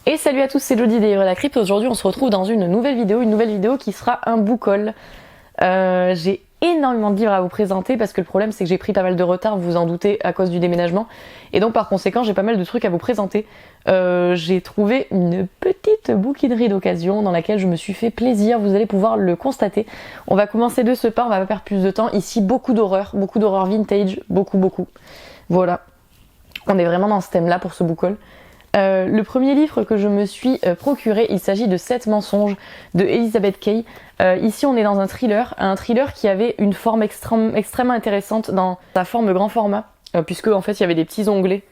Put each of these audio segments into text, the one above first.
Et salut à tous, c'est Jody des la Crypte. Aujourd'hui on se retrouve dans une nouvelle vidéo qui sera un book haul. J'ai énormément de livres à vous présenter parce que le problème c'est que j'ai pris pas mal de retard, vous vous en doutez, à cause du déménagement. Et donc par conséquent j'ai pas mal de trucs à vous présenter. J'ai trouvé une petite bouquinerie d'occasion dans laquelle je me suis fait plaisir, vous allez pouvoir le constater. On va commencer de ce pas, on va pas perdre plus de temps. Ici beaucoup d'horreur vintage, beaucoup. Voilà, on est vraiment dans ce thème là pour ce book haul. Le premier livre que je me suis procuré, il s'agit de 7 mensonges de Elizabeth Kay. Ici on est dans un thriller qui avait une forme extrêmement intéressante dans sa forme grand format, puisque en fait il y avait des petits onglets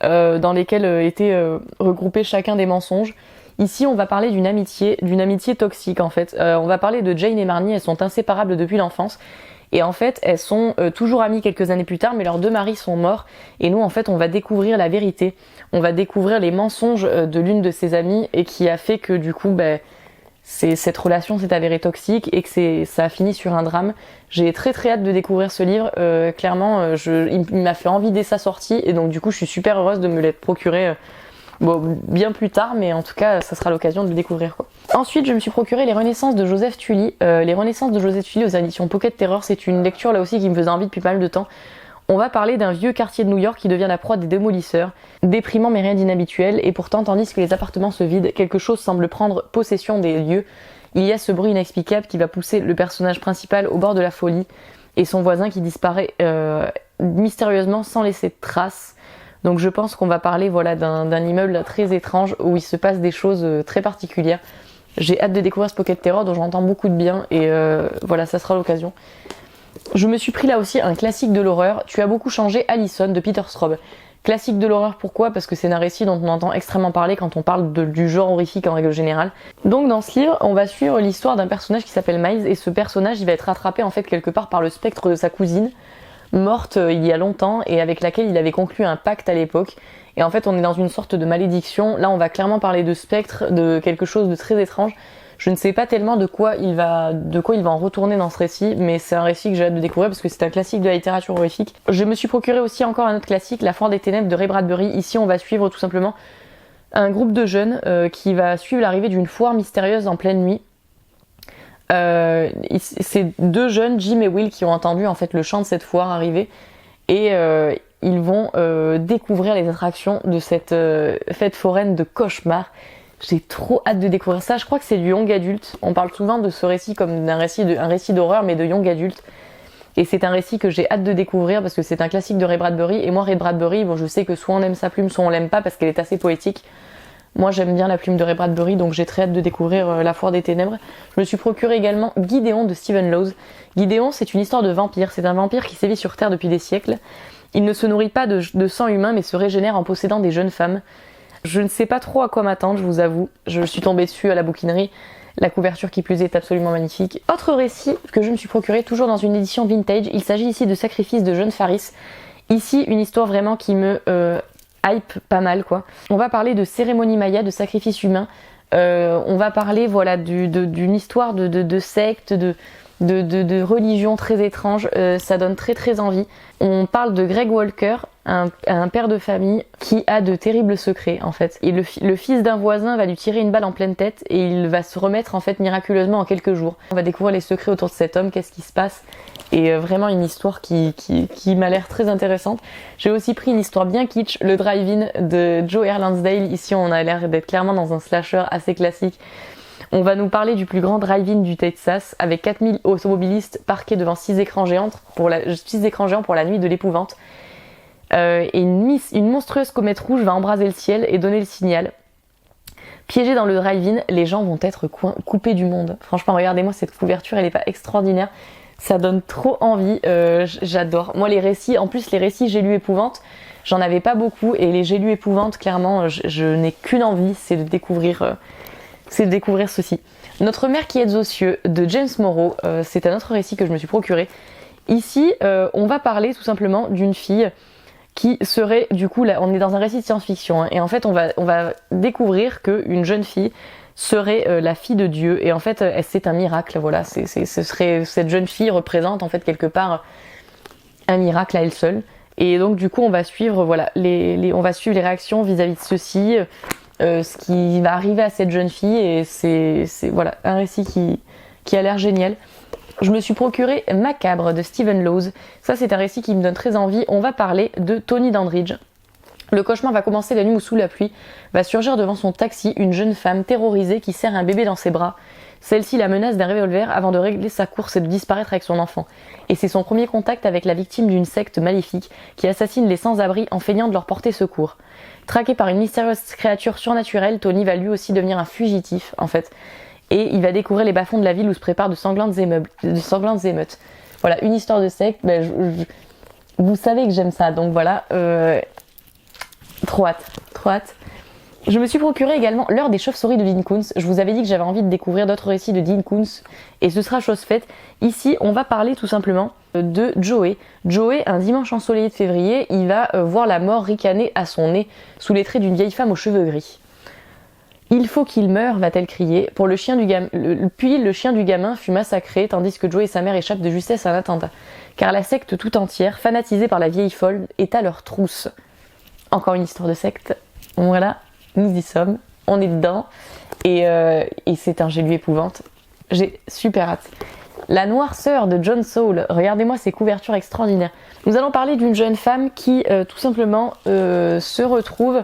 dans lesquels étaient regroupés chacun des mensonges. Ici on va parler d'une amitié toxique en fait. On va parler de Jane et Marnie, elles sont inséparables depuis l'enfance. Et en fait, elles sont toujours amies quelques années plus tard, mais leurs deux maris sont morts. Et nous, en fait, on va découvrir la vérité. On va découvrir les mensonges de l'une de ses amies et qui a fait que du coup, cette relation s'est avérée toxique et que ça a fini sur un drame. J'ai très hâte de découvrir ce livre. Clairement, il m'a fait envie dès sa sortie et donc du coup, je suis super heureuse de me l'être procuré. Bien plus tard, mais en tout cas, ça sera l'occasion de le découvrir, quoi. Ensuite, je me suis procuré Les Renaissances de Joseph Tully. Les Renaissances de Joseph Tully aux éditions Pocket Terror, c'est une lecture là aussi qui me faisait envie depuis pas mal de temps. On va parler d'un vieux quartier de New York qui devient la proie des démolisseurs. Déprimant mais rien d'inhabituel, et pourtant, tandis que les appartements se vident, quelque chose semble prendre possession des lieux. Il y a ce bruit inexplicable qui va pousser le personnage principal au bord de la folie, et son voisin qui disparaît mystérieusement sans laisser de traces. Donc je pense qu'on va parler d'un immeuble très étrange où il se passe des choses très particulières. J'ai hâte de découvrir ce Pocket Terror dont j'entends beaucoup de bien et voilà, ça sera l'occasion. Je me suis pris là aussi un classique de l'horreur, Tu as beaucoup changé, Allison de Peter Straub. Classique de l'horreur, pourquoi ? Parce que c'est un récit dont on entend extrêmement parler quand on parle du genre horrifique en règle générale. Donc dans ce livre, on va suivre l'histoire d'un personnage qui s'appelle Miles et ce personnage il va être rattrapé en fait quelque part par le spectre de sa cousine, morte il y a longtemps et avec laquelle il avait conclu un pacte à l'époque. Et en fait on est dans une sorte de malédiction. Là on va clairement parler de spectre, de quelque chose de très étrange. Je ne sais pas tellement de quoi il va en retourner dans ce récit, mais c'est un récit que j'ai hâte de découvrir parce que c'est un classique de la littérature horrifique. Je me suis procuré aussi encore un autre classique, La Foire des Ténèbres de Ray Bradbury. Ici on va suivre tout simplement un groupe de jeunes qui va suivre l'arrivée d'une foire mystérieuse en pleine nuit. C'est deux jeunes, Jim et Will, qui ont entendu en fait le chant de cette foire arriver et ils vont découvrir les attractions de cette fête foraine de cauchemar. J'ai trop hâte de découvrir ça. Je crois que c'est du young adulte. On parle souvent de ce récit comme un récit d'horreur, mais de young adulte. Et c'est un récit que j'ai hâte de découvrir parce que c'est un classique de Ray Bradbury. Et moi, Ray Bradbury, je sais que soit on aime sa plume, soit on l'aime pas parce qu'elle est assez poétique. Moi j'aime bien la plume de Ray Bradbury, donc j'ai très hâte de découvrir La Foire des Ténèbres. Je me suis procuré également Gideon de Stephen Lawes. Gideon, c'est une histoire de vampire. C'est un vampire qui sévit sur Terre depuis des siècles. Il ne se nourrit pas de sang humain mais se régénère en possédant des jeunes femmes. Je ne sais pas trop à quoi m'attendre, je vous avoue. Je suis tombée dessus à la bouquinerie. La couverture qui plus est absolument magnifique. Autre récit que je me suis procuré, toujours dans une édition vintage. Il s'agit ici de Sacrifice de John Faris. Ici, une histoire vraiment qui me hype pas mal, quoi. On va parler de cérémonie maya, de sacrifice humain. On va parler d'une histoire de secte, de religion très étrange. Ça donne très envie. On parle de Greg Walker, un père de famille qui a de terribles secrets en fait. Et le fils d'un voisin va lui tirer une balle en pleine tête et il va se remettre en fait miraculeusement en quelques jours. On va découvrir les secrets autour de cet homme, qu'est-ce qui se passe. Et vraiment une histoire qui m'a l'air très intéressante. J'ai aussi pris une histoire bien kitsch, Le Drive-In de Joe Lansdale. Ici on a l'air d'être clairement dans un slasher assez classique. On va nous parler du plus grand drive-in du Texas avec 4000 automobilistes parqués devant 6 écrans géants pour la nuit de l'épouvante. Et une monstrueuse comète rouge va embraser le ciel et donner le signal. Piégés dans le drive-in, les gens vont être coupés du monde. Franchement, regardez-moi cette couverture, elle est pas extraordinaire. Ça donne trop envie, j'adore. Moi les récits J'ai lu épouvante, j'en avais pas beaucoup et les J'ai lu épouvante, clairement, je n'ai qu'une envie, c'est de découvrir ceci. Notre mère qui est aux cieux de James Morrow, c'est un autre récit que je me suis procuré. Ici, on va parler tout simplement d'une fille qui serait, du coup, là, on est dans un récit de science-fiction, hein, et en fait, on va découvrir qu'une jeune fille serait la fille de Dieu, et en fait, c'est un miracle, voilà, cette jeune fille représente en fait quelque part un miracle à elle seule, et donc du coup, on va suivre, les réactions vis-à-vis de ceci. ce qui va arriver à cette jeune fille, et c'est voilà, un récit qui a l'air génial. Je me suis procuré Macabre de Stephen Laws. Ça, c'est un récit qui me donne très envie. On va parler de Tony Dandridge. Le cauchemar va commencer la nuit où, sous la pluie, va surgir devant son taxi une jeune femme terrorisée qui serre un bébé dans ses bras. Celle-ci la menace d'un revolver avant de régler sa course et de disparaître avec son enfant. Et c'est son premier contact avec la victime d'une secte maléfique qui assassine les sans-abri en feignant de leur porter secours. Traqué par une mystérieuse créature surnaturelle, Tony va lui aussi devenir un fugitif, en fait. Et il va découvrir les bas-fonds de la ville où se préparent de sanglantes émeutes. Voilà, une histoire de secte, vous savez que j'aime ça, donc voilà, trop hâte. Je me suis procuré également L'heure des chauves-souris de Dean Koontz. Je vous avais dit que j'avais envie de découvrir d'autres récits de Dean Koontz, et ce sera chose faite. Ici, on va parler tout simplement de Joey. Joey, un dimanche ensoleillé de février, il va voir la mort ricaner à son nez, sous les traits d'une vieille femme aux cheveux gris. « Il faut qu'il meure », va-t-elle crier. Puis le chien du gamin fut massacré, tandis que Joey et sa mère échappent de justesse à un attentat. Car la secte tout entière, fanatisée par la vieille folle, est à leur trousse. Encore une histoire de secte. Voilà, nous y sommes, on est dedans. Et c'est un gélu épouvante. J'ai super hâte. La noirceur de John Saul. Regardez-moi ces couvertures extraordinaires. Nous allons parler d'une jeune femme qui, tout simplement, se retrouve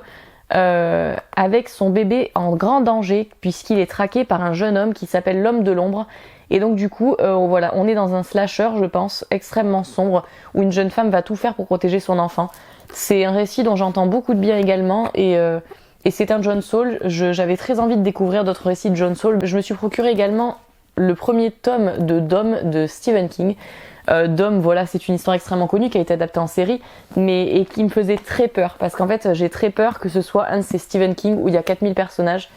avec son bébé en grand danger puisqu'il est traqué par un jeune homme qui s'appelle l'homme de l'ombre, et donc du coup voilà, on est dans un slasher, je pense, extrêmement sombre où une jeune femme va tout faire pour protéger son enfant. C'est un récit dont j'entends beaucoup de bien également, et c'est un John Saul. J'avais très envie de découvrir d'autres récits de John Saul. Je me suis procuré également le premier tome de Dom de Stephen King. Dom, voilà, c'est une histoire extrêmement connue qui a été adaptée en série, et qui me faisait très peur, parce qu'en fait j'ai très peur que ce soit un de ces Stephen King où il y a 4000 personnages.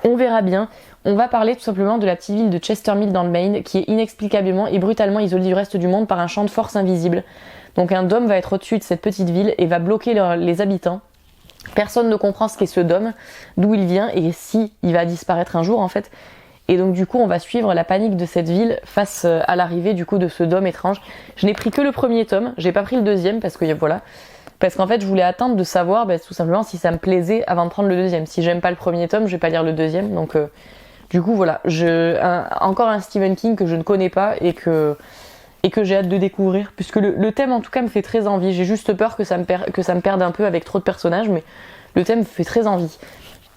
On verra bien. On va parler tout simplement de la petite ville de Chestermill dans le Maine, qui est inexplicablement et brutalement isolée du reste du monde par un champ de force invisible. Donc un dôme va être au-dessus de cette petite ville et va bloquer les habitants. Personne ne comprend ce qu'est ce dôme, d'où il vient et si il va disparaître un jour en fait. Et donc du coup on va suivre la panique de cette ville face à l'arrivée du coup de ce dôme étrange. Je n'ai pris que le premier tome, j'ai pas pris le deuxième parce que voilà. Parce qu'en fait je voulais attendre de savoir tout simplement si ça me plaisait avant de prendre le deuxième. Si j'aime pas le premier tome, je vais pas lire le deuxième. Donc du coup voilà, encore un Stephen King que je ne connais pas et que j'ai hâte de découvrir, puisque le thème en tout cas me fait très envie. J'ai juste peur que ça me perde un peu avec trop de personnages, mais le thème me fait très envie.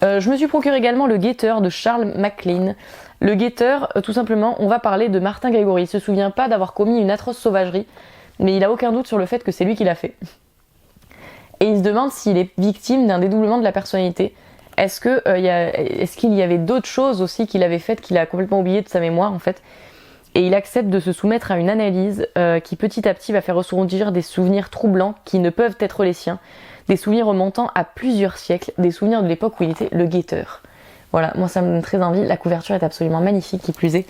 Je me suis procuré également Le Guetteur de Charles MacLean. Le Guetteur, tout simplement, on va parler de Martin Grégory. Il se souvient pas d'avoir commis une atroce sauvagerie, mais il a aucun doute sur le fait que c'est lui qui l'a fait. Et il se demande s'il est victime d'un dédoublement de la personnalité. Est-ce qu'il y avait d'autres choses aussi qu'il avait faites qu'il a complètement oublié de sa mémoire en fait. Et il accepte de se soumettre à une analyse qui petit à petit va faire ressurgir des souvenirs troublants qui ne peuvent être les siens, des souvenirs remontant à plusieurs siècles, des souvenirs de l'époque où il était le guetteur. Voilà, moi ça me donne très envie, la couverture est absolument magnifique, qui plus est.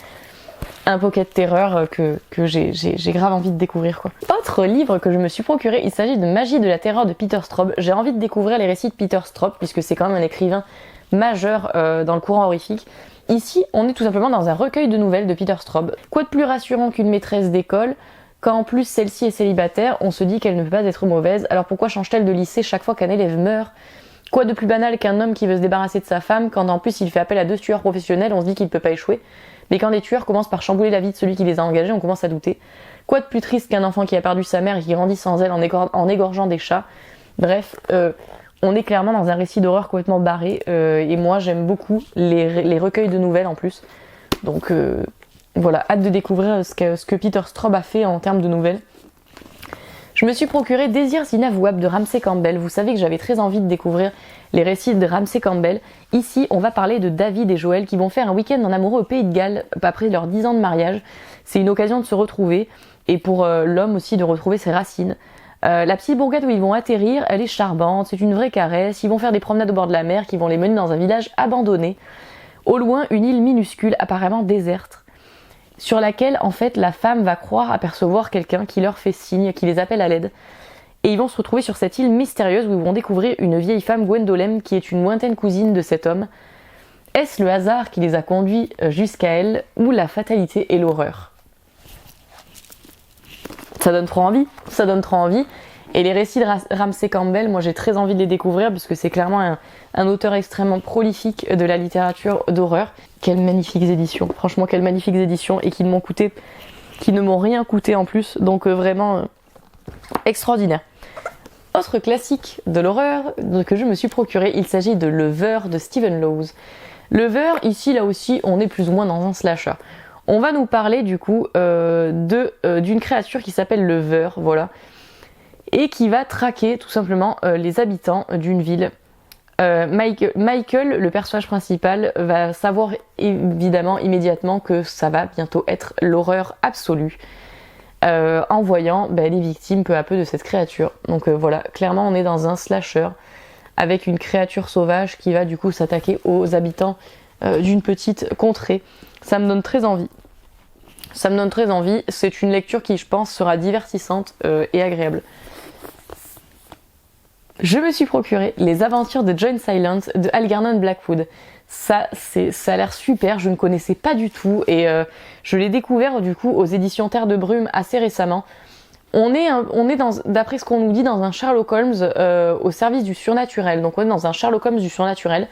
Un pocket terreur que j'ai grave envie de découvrir quoi. Autre livre que je me suis procuré, il s'agit de Magie de la terreur de Peter Straub. J'ai envie de découvrir les récits de Peter Straub puisque c'est quand même un écrivain majeur dans le courant horrifique. Ici, on est tout simplement dans un recueil de nouvelles de Peter Straub. Quoi de plus rassurant qu'une maîtresse d'école, quand en plus celle-ci est célibataire, on se dit qu'elle ne peut pas être mauvaise, alors pourquoi change-t-elle de lycée chaque fois qu'un élève meurt? Quoi de plus banal qu'un homme qui veut se débarrasser de sa femme, quand en plus il fait appel à 2 tueurs professionnels, on se dit qu'il ne peut pas échouer? Mais quand les tueurs commencent par chambouler la vie de celui qui les a engagés, on commence à douter. Quoi de plus triste qu'un enfant qui a perdu sa mère et qui grandit sans elle en égorgeant des chats? Bref, on est clairement dans un récit d'horreur complètement barré, et moi j'aime beaucoup les recueils de nouvelles en plus. Donc voilà, hâte de découvrir ce que Peter Straub a fait en termes de nouvelles. Je me suis procuré Désirs inavouables de Ramsey Campbell. Vous savez que j'avais très envie de découvrir les récits de Ramsey Campbell. Ici, on va parler de David et Joël qui vont faire un week-end en amoureux au Pays de Galles après leurs 10 ans de mariage. C'est une occasion de se retrouver et pour l'homme aussi de retrouver ses racines. La petite bourgade où ils vont atterrir, elle est charmante, c'est une vraie caresse. Ils vont faire des promenades au bord de la mer qui vont les mener dans un village abandonné. Au loin, une île minuscule, apparemment déserte, sur laquelle en fait la femme va croire apercevoir quelqu'un qui leur fait signe, qui les appelle à l'aide. Et ils vont se retrouver sur cette île mystérieuse où ils vont découvrir une vieille femme, Gwendolyn, qui est une lointaine cousine de cet homme. Est-ce le hasard qui les a conduits jusqu'à elle, ou la fatalité et l'horreur? Ça donne trop envie, ça donne trop envie. Et les récits de Ramsey Campbell, moi j'ai très envie de les découvrir parce que c'est clairement un auteur extrêmement prolifique de la littérature d'horreur. Quelles magnifiques éditions, franchement quelles magnifiques éditions, et qui ne m'ont rien coûté en plus, donc vraiment extraordinaire. Autre classique de l'horreur que je me suis procuré, il s'agit de Le Ver de Stephen Lawes. Le Ver, ici là aussi, on est plus ou moins dans un slasher. On va nous parler du coup d'une créature qui s'appelle le Ver, voilà, et qui va traquer tout simplement les habitants d'une ville. Michael, le personnage principal, va savoir évidemment immédiatement que ça va bientôt être l'horreur absolue en voyant les victimes peu à peu de cette créature. Donc voilà, clairement on est dans un slasher avec une créature sauvage qui va du coup s'attaquer aux habitants d'une petite contrée. Ça me donne très envie. C'est une lecture qui, je pense, sera divertissante et agréable. Je me suis procuré Les Aventures de John Silent de Algernon Blackwood. Ça a l'air super, je ne connaissais pas du tout et je l'ai découvert du coup aux éditions Terre de Brume assez récemment. On est d'après ce qu'on nous dit, dans un Sherlock Holmes au service du surnaturel. Donc on est dans un Sherlock Holmes du surnaturel.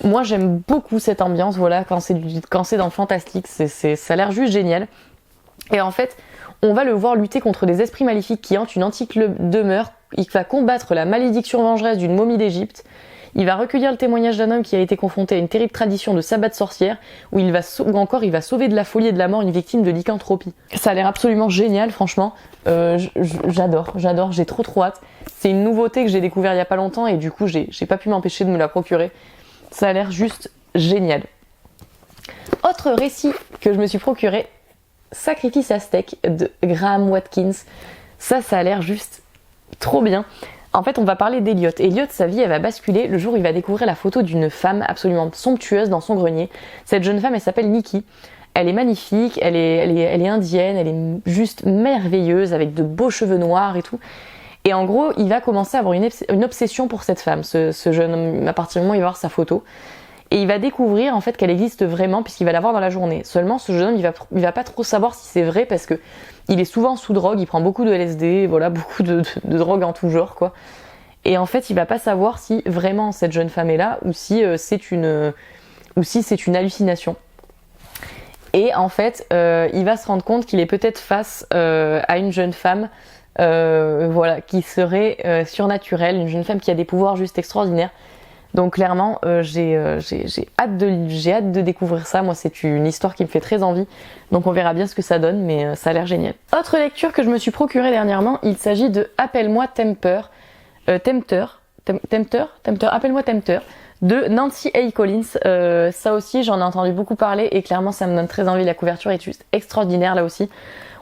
Moi j'aime beaucoup cette ambiance, voilà, quand c'est dans le fantastique, ça a l'air juste génial. Et en fait, on va le voir lutter contre des esprits maléfiques qui hantent une antique demeure. Il va combattre la malédiction vengeresse d'une momie d'Égypte. Il va recueillir le témoignage d'un homme qui a été confronté à une terrible tradition de sabbat de sorcière, ou encore il va sauver de la folie et de la mort une victime de lycanthropie. Ça a l'air absolument génial, franchement. J'adore, j'ai trop hâte. C'est une nouveauté que j'ai découvert il y a pas longtemps et du coup j'ai pas pu m'empêcher de me la procurer. Ça a l'air juste génial. Autre récit que je me suis procuré, Sacrifice aztèque de Graham Watkins. Ça a l'air juste trop bien. En fait, on va parler d'Eliot. Eliot, sa vie, elle va basculer le jour où il va découvrir la photo d'une femme absolument somptueuse dans son grenier. Cette jeune femme, elle s'appelle Nikki. Elle est magnifique, elle est indienne, elle est juste merveilleuse, avec de beaux cheveux noirs et tout. Et en gros, il va commencer à avoir une obsession pour cette femme, ce jeune homme, à partir du moment où il va voir sa photo. Et il va découvrir en fait qu'elle existe vraiment puisqu'il va la voir dans la journée. Seulement, ce jeune homme, il va pas trop savoir si c'est vrai parce que il est souvent sous drogue, il prend beaucoup de LSD, voilà, beaucoup de drogue en tout genre, quoi. Et en fait, il va pas savoir si vraiment cette jeune femme est là ou si c'est une hallucination. Et en fait, il va se rendre compte qu'il est peut-être face à une jeune femme, voilà, qui serait surnaturelle, une jeune femme qui a des pouvoirs juste extraordinaires. Donc clairement, j'ai hâte de découvrir ça. Moi, c'est une histoire qui me fait très envie. Donc on verra bien ce que ça donne, mais ça a l'air génial. Autre lecture que je me suis procurée dernièrement, il s'agit de Appelle-moi Tempter, Appelle-moi Tempter, de Nancy A. Collins. Ça aussi, j'en ai entendu beaucoup parler et clairement, ça me donne très envie. La couverture est juste extraordinaire là aussi.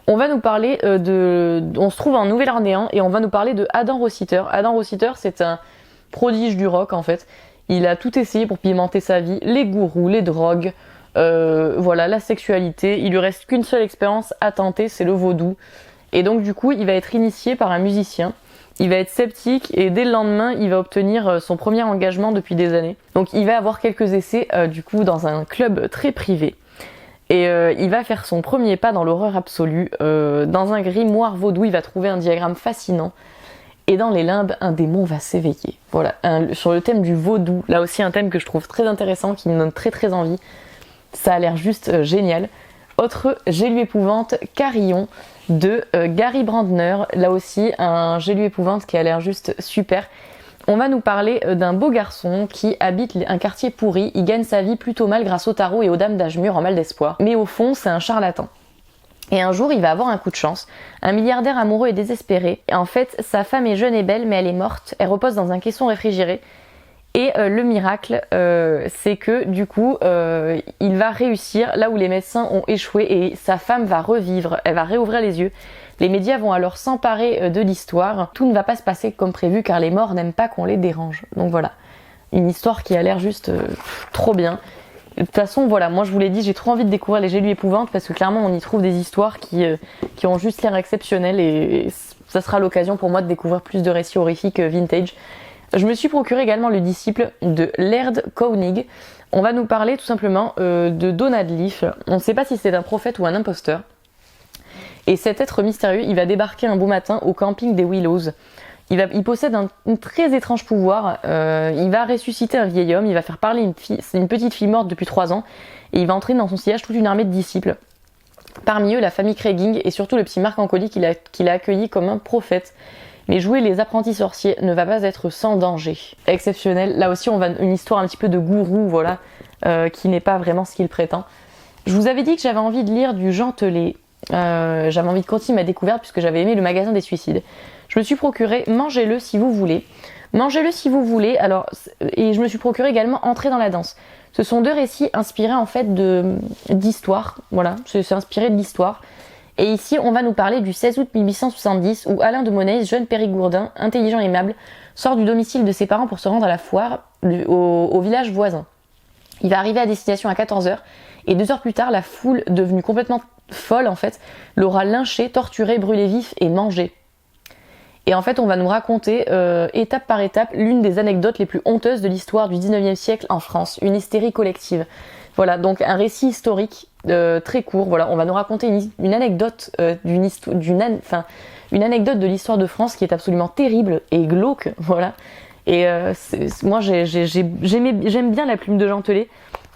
On va nous parler on se trouve en Nouvelle-Orléans et on va nous parler de Adam Rossiter. Adam Rossiter, c'est un prodige du rock en fait. Il a tout essayé pour pimenter sa vie, les gourous, les drogues, voilà, la sexualité. Il lui reste qu'une seule expérience à tenter, c'est le vaudou. Et donc du coup, il va être initié par un musicien. Il va être sceptique et dès le lendemain, il va obtenir son premier engagement depuis des années. Donc il va avoir quelques essais du coup dans un club très privé. Et il va faire son premier pas dans l'horreur absolue. Dans un grimoire vaudou, il va trouver un diagramme fascinant. Et dans les limbes, un démon va s'éveiller. Voilà, sur le thème du vaudou, là aussi un thème que je trouve très intéressant, qui me donne très envie. Ça a l'air juste génial. Autre J'ai lu épouvante, Carillon de Gary Brandner. Là aussi, un J'ai lu épouvante qui a l'air juste super. On va nous parler d'un beau garçon qui habite un quartier pourri. Il gagne sa vie plutôt mal grâce au tarot et aux dames d'âge mûr en mal d'espoir. Mais au fond, c'est un charlatan. Et un jour, il va avoir un coup de chance. Un milliardaire amoureux est désespéré. Et en fait, sa femme est jeune et belle, mais elle est morte. Elle repose dans un caisson réfrigéré. Et le miracle, c'est que du coup, il va réussir là où les médecins ont échoué et sa femme va revivre. Elle va réouvrir les yeux. Les médias vont alors s'emparer de l'histoire. Tout ne va pas se passer comme prévu car les morts n'aiment pas qu'on les dérange. Donc voilà, une histoire qui a l'air juste trop bien. De toute façon, voilà, moi je vous l'ai dit, j'ai trop envie de découvrir les J'ai lu épouvante parce que clairement on y trouve des histoires qui ont juste l'air exceptionnelles et ça sera l'occasion pour moi de découvrir plus de récits horrifiques vintage. Je me suis procuré également Le Disciple de Laird Koenig. On va nous parler tout simplement de Donald Leaf. On ne sait pas si c'est un prophète ou un imposteur. Et cet être mystérieux, il va débarquer un beau matin au camping des Willows. Il possède un très étrange pouvoir. Il va ressusciter un vieil homme, il va faire parler une petite fille morte depuis 3 ans, et il va entraîner dans son sillage toute une armée de disciples. Parmi eux, la famille Craiging et surtout le petit Marc Ancoli qu'il a accueilli comme un prophète. Mais jouer les apprentis sorciers ne va pas être sans danger. Exceptionnel. Là aussi, on va une histoire un petit peu de gourou, voilà, qui n'est pas vraiment ce qu'il prétend. Je vous avais dit que j'avais envie de lire du Jean Telet. J'avais envie de continuer ma découverte puisque j'avais aimé le magasin des suicides. Je me suis procuré Mangez-le si vous voulez. Mangez-le si vous voulez. Alors, et je me suis procuré également Entrer dans la danse. Ce sont 2 récits inspirés en fait d'histoire. Voilà, c'est inspiré de l'histoire. Et ici, on va nous parler du 16 août 1870 où Alain de Monets, jeune périgourdin, intelligent et aimable, sort du domicile de ses parents pour se rendre à la foire au village voisin. Il va arriver à destination à 14h et 2 heures plus tard, la foule, devenue complètement folle en fait, l'aura lynché, torturé, brûlé vif et mangé. Et en fait, on va nous raconter, étape par étape, l'une des anecdotes les plus honteuses de l'histoire du 19e siècle en France, une hystérie collective. Voilà, donc un récit historique très court. Voilà, on va nous raconter une anecdote une anecdote de l'histoire de France qui est absolument terrible et glauque. Voilà. Et moi, j'aime bien la plume de Jean Telet,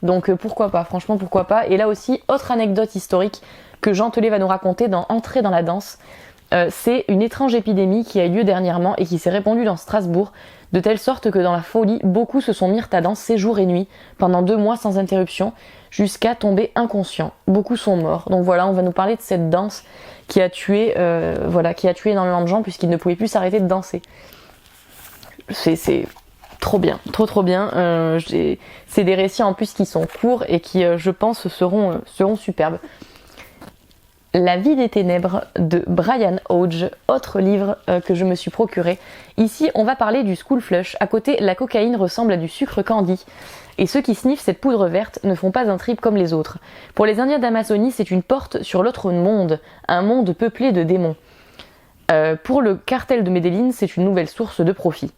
donc pourquoi pas. Franchement, pourquoi pas. Et là aussi, autre anecdote historique que Jean Telet va nous raconter dans Entrer dans la danse. C'est une étrange épidémie qui a eu lieu dernièrement et qui s'est répandue dans Strasbourg, de telle sorte que dans la folie, beaucoup se sont mirent à danser jour et nuit, pendant 2 mois sans interruption, jusqu'à tomber inconscients. Beaucoup sont morts. Donc voilà, on va nous parler de cette danse qui a tué énormément de gens puisqu'ils ne pouvaient plus s'arrêter de danser. C'est trop bien, trop bien. C'est des récits en plus qui sont courts et qui, je pense, seront superbes. La vie des ténèbres de Brian Hodge, autre livre que je me suis procuré. Ici, on va parler du school flush. À côté, la cocaïne ressemble à du sucre candy. Et ceux qui sniffent cette poudre verte ne font pas un trip comme les autres. Pour les Indiens d'Amazonie, c'est une porte sur l'autre monde, un monde peuplé de démons. Pour le cartel de Medellín, c'est une nouvelle source de profit.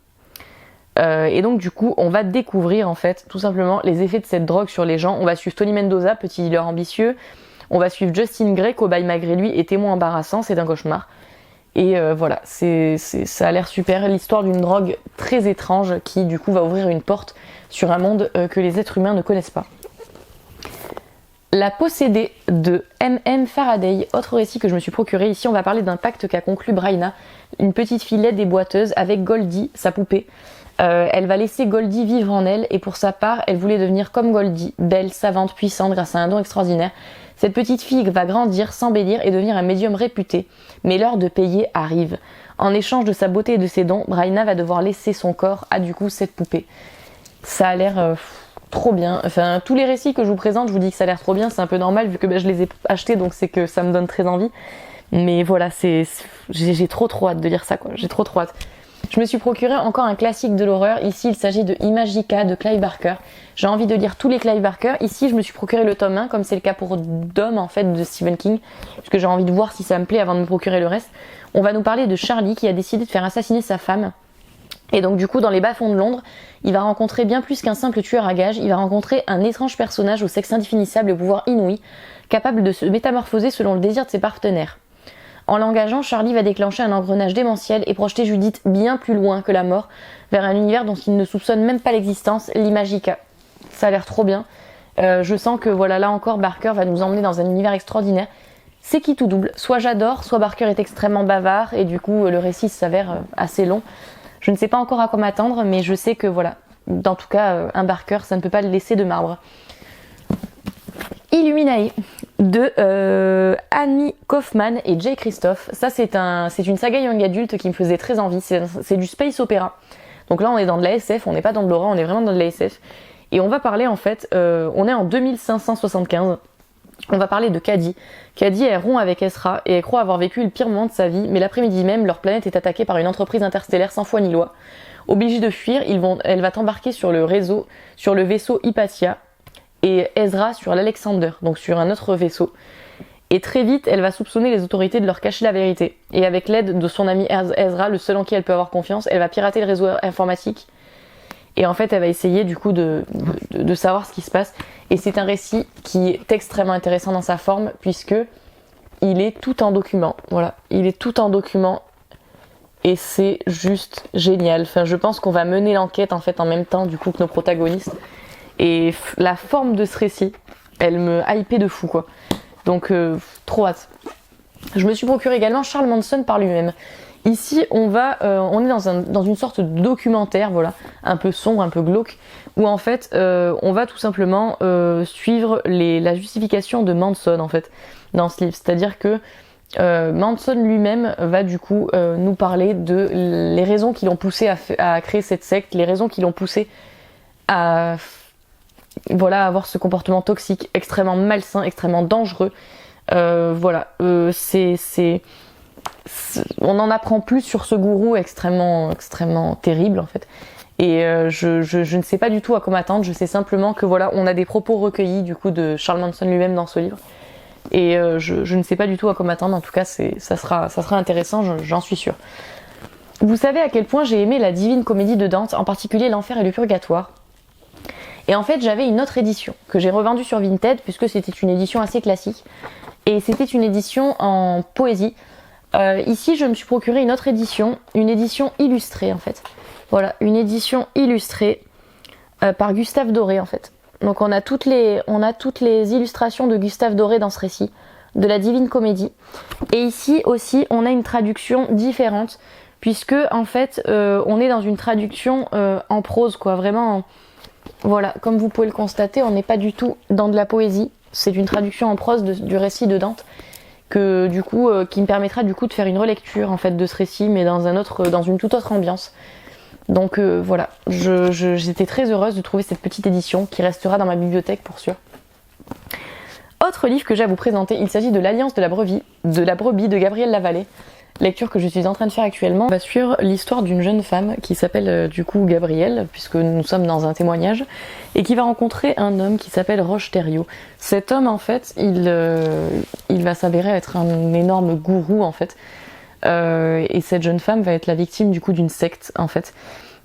Et donc du coup, on va découvrir en fait tout simplement les effets de cette drogue sur les gens. On va suivre Tony Mendoza, petit dealer ambitieux. On va suivre Justin Gray, cobaye malgré lui et témoin embarrassant, c'est un cauchemar. Et voilà, ça a l'air super. L'histoire d'une drogue très étrange qui du coup va ouvrir une porte sur un monde que les êtres humains ne connaissent pas. La possédée de M.M. Faraday, autre récit que je me suis procuré. Ici, on va parler d'un pacte qu'a conclu Bryna, une petite fille laide et boiteuse, avec Goldie, sa poupée. Elle va laisser Goldie vivre en elle et pour sa part, elle voulait devenir comme Goldie, belle, savante, puissante grâce à un don extraordinaire. Cette petite fille va grandir, s'embellir et devenir un médium réputé. Mais l'heure de payer arrive. En échange de sa beauté et de ses dons, Bryna va devoir laisser son corps à du coup cette poupée. Ça a l'air trop bien. Enfin, tous les récits que je vous présente, je vous dis que ça a l'air trop bien. C'est un peu normal vu que je les ai achetés, donc c'est que ça me donne très envie. Mais voilà, j'ai trop hâte de lire ça, quoi. J'ai trop hâte. Je me suis procuré encore un classique de l'horreur. Ici, il s'agit de Imagica de Clive Barker. J'ai envie de lire tous les Clive Barker. Ici, je me suis procuré le tome 1, comme c'est le cas pour Dom, en fait, de Stephen King, parce que j'ai envie de voir si ça me plaît avant de me procurer le reste. On va nous parler de Charlie qui a décidé de faire assassiner sa femme. Et donc, du coup, dans les bas-fonds de Londres, il va rencontrer bien plus qu'un simple tueur à gages. Il va rencontrer un étrange personnage au sexe indéfinissable et au pouvoir inouï, capable de se métamorphoser selon le désir de ses partenaires. En l'engageant, Charlie va déclencher un engrenage démentiel et projeter Judith bien plus loin que la mort, vers un univers dont il ne soupçonne même pas l'existence, l'Imagica. Ça a l'air trop bien. Je sens que voilà, là encore, Barker va nous emmener dans un univers extraordinaire. C'est qui tout double. Soit j'adore, soit Barker est extrêmement bavard et du coup le récit s'avère assez long. Je ne sais pas encore à quoi m'attendre, mais je sais que voilà, en tout cas, un Barker, ça ne peut pas le laisser de marbre. Illuminae de Annie Kaufman et Jay Christophe. Ça, c'est une saga young adulte qui me faisait très envie. C'est du space opéra. Donc là, on est dans de la SF, on n'est pas dans de l'horreur, on est vraiment dans de la SF. Et on va parler en fait, on est en 2575. On va parler de Caddy. Caddy, elle rompt avec Ezra et elle croit avoir vécu le pire moment de sa vie, mais l'après-midi même, leur planète est attaquée par une entreprise interstellaire sans foi ni loi. Obligée de fuir, elle va t'embarquer sur le vaisseau Hypatia, et Ezra sur l'Alexander, donc sur un autre vaisseau. Et très vite, elle va soupçonner les autorités de leur cacher la vérité. Et avec l'aide de son ami Ezra, le seul en qui elle peut avoir confiance, elle va pirater le réseau informatique. Et en fait, elle va essayer du coup de savoir ce qui se passe. Et c'est un récit qui est extrêmement intéressant dans sa forme, puisque il est tout en document. Voilà, il est tout en document. Et c'est juste génial. Enfin, je pense qu'on va mener l'enquête en fait en même temps du coup que nos protagonistes. Et la forme de ce récit, elle me hypait de fou quoi. Donc trop hâte. Je me suis procuré également Charles Manson par lui-même. Ici, on est dans une sorte de documentaire, voilà, un peu sombre, un peu glauque, où en fait, on va tout simplement suivre la justification de Manson en fait dans ce livre. C'est-à-dire que Manson lui-même va du coup nous parler de les raisons qui l'ont poussé à créer cette secte, les raisons qui l'ont poussé à avoir ce comportement toxique, extrêmement malsain, extrêmement dangereux. On en apprend plus sur ce gourou extrêmement, extrêmement terrible en fait. Et je ne sais pas du tout à quoi m'attendre. Je sais simplement que voilà, on a des propos recueillis du coup de Charles Manson lui-même dans ce livre. Et je ne sais pas du tout à quoi m'attendre. En tout cas, ça sera intéressant, j'en suis sûre. Vous savez à quel point j'ai aimé la Divine Comédie de Dante, en particulier l'Enfer et le Purgatoire. Et en fait, j'avais une autre édition que j'ai revendue sur Vinted puisque c'était une édition assez classique. Et c'était une édition en poésie. Ici, je me suis procuré une autre édition, une édition illustrée en fait. Voilà, une édition illustrée par Gustave Doré en fait. Donc on a toutes les illustrations de Gustave Doré dans ce récit, de la Divine Comédie. Et ici aussi, on a une traduction différente, puisque en fait, on est dans une traduction en prose, quoi. Vraiment, voilà, comme vous pouvez le constater, on n'est pas du tout dans de la poésie. C'est une traduction en prose du récit de Dante, que du coup, qui me permettra du coup de faire une relecture en fait de ce récit, mais dans une toute autre ambiance. Donc voilà, j'étais très heureuse de trouver cette petite édition qui restera dans ma bibliothèque pour sûr. Autre livre que j'ai à vous présenter, il s'agit de l'Alliance de la brebis de Gabrielle Lavallée. Lecture que je suis en train de faire actuellement. On va suivre l'histoire d'une jeune femme qui s'appelle du coup Gabrielle, puisque nous sommes dans un témoignage, et qui va rencontrer un homme qui s'appelle Roche Thériault. Cet homme en fait, il va s'avérer être un énorme gourou en fait. Et cette jeune femme va être la victime du coup d'une secte en fait.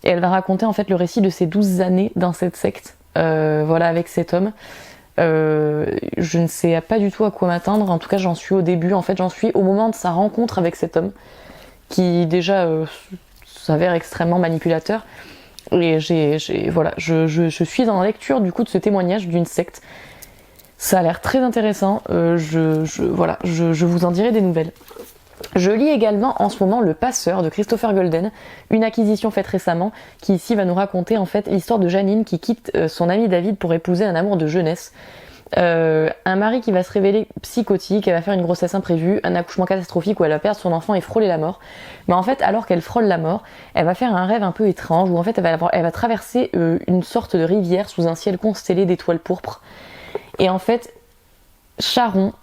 Et elle va raconter en fait le récit de ses 12 années dans cette secte, avec cet homme. Je ne sais pas du tout à quoi m'attendre, en tout cas j'en suis au début, en fait j'en suis au moment de sa rencontre avec cet homme, qui déjà s'avère extrêmement manipulateur. Et je suis dans la lecture du coup de ce témoignage d'une secte. Ça a l'air très intéressant, je vous en dirai des nouvelles. Je lis également en ce moment Le Passeur de Christopher Golden, une acquisition faite récemment, qui ici va nous raconter en fait l'histoire de Janine qui quitte son ami David pour épouser un amour de jeunesse. Un mari qui va se révéler psychotique, elle va faire une grossesse imprévue, un accouchement catastrophique où elle va perdre son enfant et frôler la mort. Mais en fait, alors qu'elle frôle la mort, elle va faire un rêve un peu étrange où en fait elle va traverser une sorte de rivière sous un ciel constellé d'étoiles pourpres. Et en fait, Charon,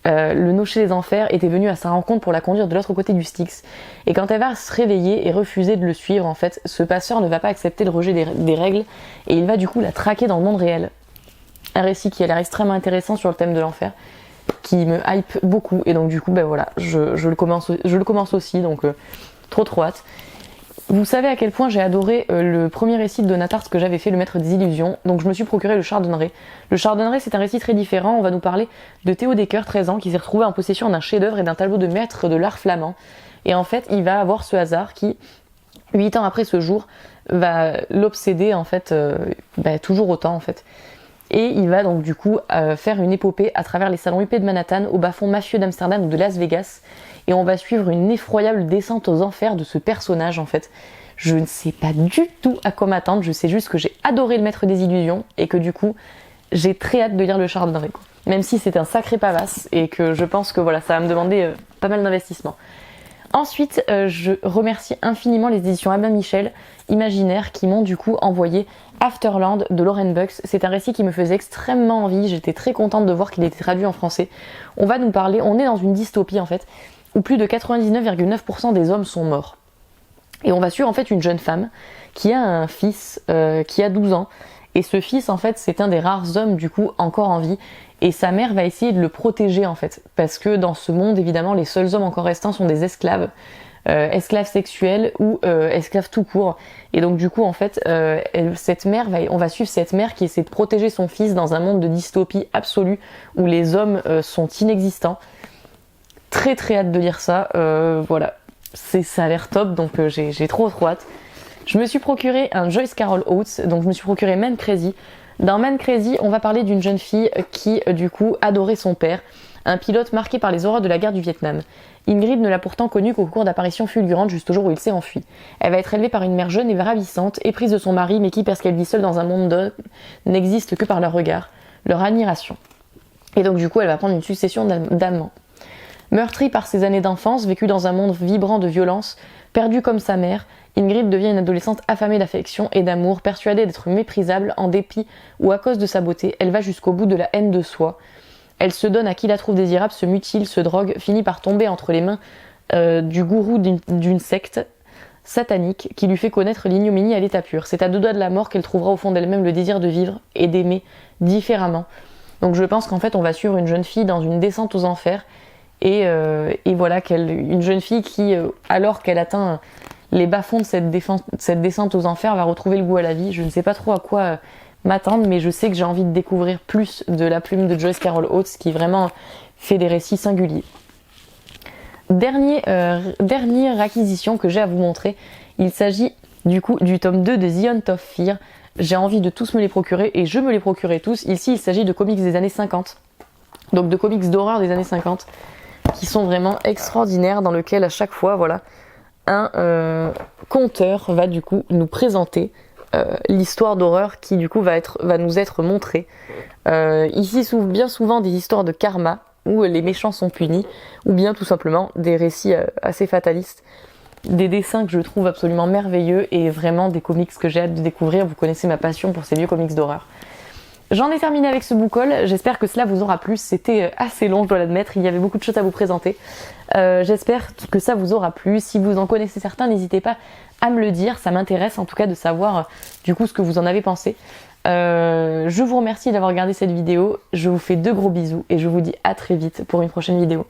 le nocher des enfers, était venu à sa rencontre pour la conduire de l'autre côté du Styx. Et quand elle va se réveiller et refuser de le suivre, en fait, ce passeur ne va pas accepter le rejet des règles et il va du coup la traquer dans le monde réel. Un récit qui a l'air extrêmement intéressant sur le thème de l'enfer, qui me hype beaucoup. Et donc du coup, je le commence aussi, donc trop hâte. Vous savez à quel point j'ai adoré le premier récit de Donatarte que j'avais fait, Le Maître des Illusions. Donc je me suis procuré le Chardonneret. Le Chardonneret, c'est un récit très différent. On va nous parler de Théo Decker, 13 ans, qui s'est retrouvé en possession d'un chef-d'œuvre et d'un tableau de maître de l'art flamand. Et en fait, il va avoir ce hasard qui, 8 ans après ce jour, va l'obséder en fait, toujours autant en fait. Et il va donc du coup faire une épopée à travers les salons huppés de Manhattan, au bas-fond mafieux d'Amsterdam ou de Las Vegas. Et on va suivre une effroyable descente aux enfers de ce personnage en fait. Je ne sais pas du tout à quoi m'attendre, je sais juste que j'ai adoré Le Maître des Illusions et que du coup j'ai très hâte de lire le Chardonneret. Même si c'est un sacré pavasse et que je pense que ça va me demander pas mal d'investissement. Ensuite, je remercie infiniment les éditions Albin Michel Imaginaire qui m'ont du coup envoyé Afterland de Lauren Bucks. C'est un récit qui me faisait extrêmement envie, j'étais très contente de voir qu'il était traduit en français. On va nous parler, on est dans une dystopie en fait, où plus de 99,9% des hommes sont morts. Et on va suivre en fait une jeune femme qui a un fils qui a 12 ans. Et ce fils en fait c'est un des rares hommes du coup encore en vie. Et sa mère va essayer de le protéger en fait. Parce que dans ce monde évidemment les seuls hommes encore restants sont des esclaves. Esclaves sexuels ou esclaves tout court. Et donc du coup en fait on va suivre cette mère qui essaie de protéger son fils dans un monde de dystopie absolue où les hommes sont inexistants. très très hâte de lire ça. Voilà, ça a l'air top, donc j'ai trop hâte. Je me suis procuré un Joyce Carol Oates, donc je me suis procuré Man Crazy. Dans Man Crazy, on va parler d'une jeune fille qui, du coup, adorait son père, un pilote marqué par les horreurs de la guerre du Vietnam. Ingrid ne l'a pourtant connu qu'au cours d'apparitions fulgurantes juste au jour où il s'est enfui. Elle va être élevée par une mère jeune et ravissante, éprise de son mari, mais qui, parce qu'elle vit seule dans un monde d'hommes, n'existe que par leur regard, leur admiration. Et donc, du coup, elle va prendre une succession d'amants. Meurtrie par ses années d'enfance, vécue dans un monde vibrant de violence, perdue comme sa mère, Ingrid devient une adolescente affamée d'affection et d'amour, persuadée d'être méprisable en dépit ou à cause de sa beauté. Elle va jusqu'au bout de la haine de soi. Elle se donne à qui la trouve désirable, se mutile, se drogue, finit par tomber entre les mains du gourou d'une secte satanique qui lui fait connaître l'ignominie à l'état pur. C'est à deux doigts de la mort qu'elle trouvera au fond d'elle-même le désir de vivre et d'aimer différemment. Donc je pense qu'en fait on va suivre une jeune fille dans une descente aux enfers et voilà, une jeune fille qui, alors qu'elle atteint les bas-fonds de cette descente aux enfers, va retrouver le goût à la vie. Je ne sais pas trop à quoi m'attendre, mais je sais que j'ai envie de découvrir plus de la plume de Joyce Carol Oates, qui vraiment fait des récits singuliers. Dernière acquisition que j'ai à vous montrer, il s'agit du coup du tome 2 de The Hunt of Fear. J'ai envie de tous me les procurer, et je me les procurerai tous. Ici, il s'agit de comics des années 50, donc de comics d'horreur des années 50, qui sont vraiment extraordinaires, dans lequel à chaque fois, voilà, un conteur va du coup nous présenter l'histoire d'horreur qui du coup va nous être montrée. Ici bien souvent des histoires de karma où les méchants sont punis, ou bien tout simplement des récits assez fatalistes, des dessins que je trouve absolument merveilleux et vraiment des comics que j'ai hâte de découvrir. Vous connaissez ma passion pour ces vieux comics d'horreur. J'en ai terminé avec ce book haul, j'espère que cela vous aura plu, c'était assez long je dois l'admettre, il y avait beaucoup de choses à vous présenter. J'espère que ça vous aura plu, si vous en connaissez certains n'hésitez pas à me le dire, ça m'intéresse en tout cas de savoir du coup ce que vous en avez pensé. Je vous remercie d'avoir regardé cette vidéo, je vous fais de gros bisous et je vous dis à très vite pour une prochaine vidéo.